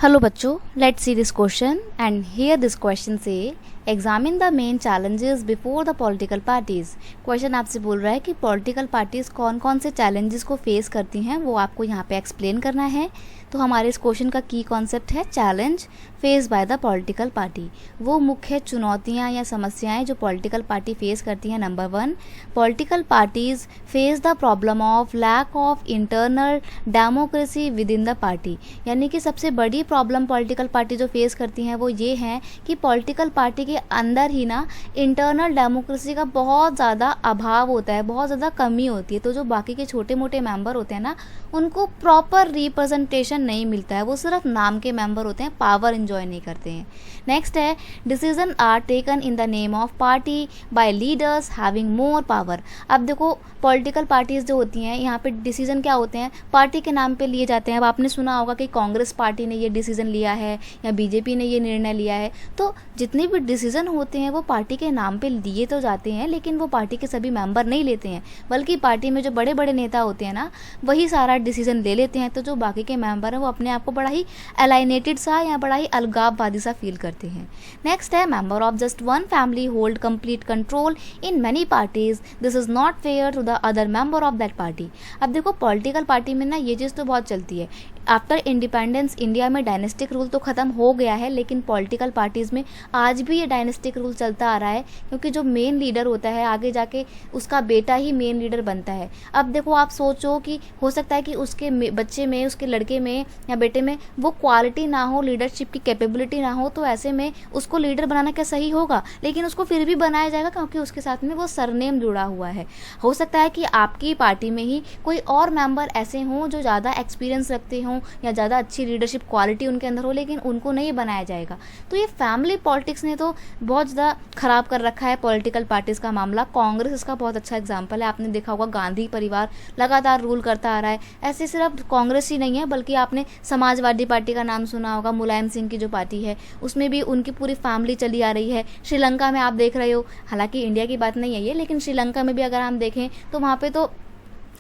Hello बच्चों, let's see this question and here this question say examine the main challenges before the political parties। Question आपसे बोल रहा है कि political parties कौन कौन से चैलेंजेस को फेस करती हैं वो आपको यहाँ पे एक्सप्लेन करना है। तो हमारे इस क्वेश्चन का की कॉन्सेप्ट है challenge face by the political party. वो मुख्य चुनौतियाँ या समस्याएं जो पॉलिटिकल पार्टी फेस करती हैं। Number 1, political parties face the problem of lack of internal democracy within the party. यानी कि सबसे बड़ी प्रॉब्लम पॉलिटिकल पार्टी जो फेस करती हैं वो ये हैं कि पॉलिटिकल पार्टी के अंदर ही ना इंटरनल डेमोक्रेसी का बहुत ज़्यादा अभाव होता है, बहुत ज़्यादा कमी होती है। तो जो बाकी के छोटे मोटे मेंबर होते हैं ना, उनको प्रॉपर रिप्रेजेंटेशन नहीं मिलता है, वो सिर्फ नाम के मेंबर होते हैं, पावर एंजॉय नहीं करते हैं। नेक्स्ट है decision are taken in the name of party by leaders having more power. अब देखो पॉलिटिकल पार्टीज जो होती हैं यहाँ पे डिसीजन क्या होते हैं, पार्टी के नाम पे लिए जाते हैं। अब आपने सुना होगा कि कांग्रेस पार्टी ने ये डिसीजन लिया है या बीजेपी ने ये निर्णय लिया है। तो जितने भी डिसीजन होते हैं वो पार्टी के नाम पे लिए तो जाते हैं, लेकिन वो पार्टी के सभी मेंबर नहीं लेते हैं, बल्कि पार्टी में जो बड़े बड़े नेता होते हैं ना वही सारा डिसीजन ले लेते हैं। तो जो बाकी के मेंबर हैं वो अपने आप को बड़ा ही अलाइनेटेड सा या बड़ा ही अलगाववादी सा फील करते हैं। नेक्स्ट है member of just one family hold complete control in many parties, this is not fair to the other member of that party. अब देखो पॉलिटिकल पार्टी में ना ये चीज़ तो बहुत चलती है। आफ्टर इंडिपेंडेंस इंडिया में डायनेस्टिक रूल तो ख़त्म हो गया है, लेकिन पॉलिटिकल पार्टीज़ में आज भी ये डायनेस्टिक रूल चलता आ रहा है, क्योंकि जो मेन लीडर होता है आगे जाके उसका बेटा ही मेन लीडर बनता है। अब देखो आप सोचो कि हो सकता है कि उसके बच्चे में, उसके लड़के में या बेटे में वो क्वालिटी ना हो, लीडरशिप की कैपेबिलिटी ना हो, तो ऐसे में उसको लीडर बनाना क्या सही होगा? लेकिन उसको फिर भी बनाया जाएगा क्योंकि उसके साथ में वो सरनेम जुड़ा हुआ है। हो सकता है कि आपकी पार्टी में ही कोई और मेंबर ऐसे हों जो ज़्यादा एक्सपीरियंस रखते हों या ज़्यादा अच्छी लीडरशिप क्वालिटी उनके अंदर हो, लेकिन उनको नहीं बनाया जाएगा। तो ये फैमिली पॉलिटिक्स ने तो बहुत ज़्यादा ख़राब कर रखा है पॉलिटिकल पार्टीज़ का मामला। कांग्रेस इसका बहुत अच्छा एग्जाम्पल है। आपने देखा होगा गांधी परिवार लगातार रूल करता आ रहा है। ऐसे सिर्फ कांग्रेस ही नहीं है, बल्कि आपने समाजवादी पार्टी का नाम सुना होगा, मुलायम सिंह की जो पार्टी है उसमें भी उनकी पूरी फैमिली चली आ रही है। श्रीलंका में आप देख रहे हो, हालांकि इंडिया की बात नहीं है ये, लेकिन श्रीलंका में भी अगर हम देखें तो वहाँ पे तो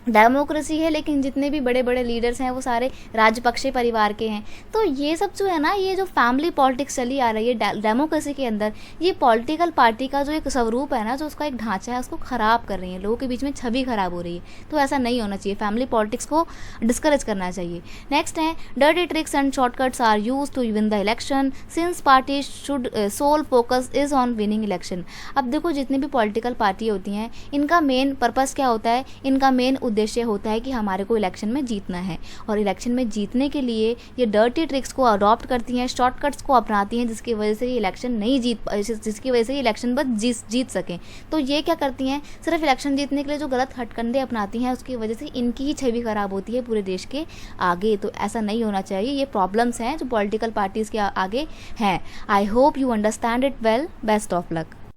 डेमोक्रेसी है, लेकिन जितने भी बड़े बड़े लीडर्स हैं वो सारे राजपक्षे परिवार के हैं। तो ये सब जो है ना, ये जो फैमिली पॉलिटिक्स चली आ रही है डेमोक्रेसी के अंदर, ये पॉलिटिकल पार्टी का जो एक स्वरूप है ना, जो उसका एक ढांचा है, उसको ख़राब कर रही है, लोगों के बीच में छवि खराब हो रही है। तो ऐसा नहीं होना चाहिए, फैमिली पॉलिटिक्स को डिस्करेज करना चाहिए। नेक्स्ट है dirty tricks and shortcuts are use to win the election since party should sole focus is on winning election. अब देखो जितनी भी पॉलिटिकल पार्टी होती हैं, इनका मेन पर्पस क्या होता है? इनका मेन उद्देश्य होता है कि हमारे को इलेक्शन में जीतना है, और इलेक्शन में जीतने के लिए ये डर्टी ट्रिक्स को अडॉप्ट करती हैं, शॉर्टकट्स को अपनाती हैं, जिसकी वजह से ये इलेक्शन नहीं जिसकी वजह से ये इलेक्शन बस जीत सकें। तो ये क्या करती हैं? सिर्फ इलेक्शन जीतने के लिए जो गलत हथकंडे अपनाती हैं, उसकी वजह से इनकी ही छवि खराब होती है पूरे देश के आगे। तो ऐसा नहीं होना चाहिए। ये प्रॉब्लम्स हैं जो पॉलिटिकल पार्टीज के आगे हैं। I hope you understand it well. Best of luck.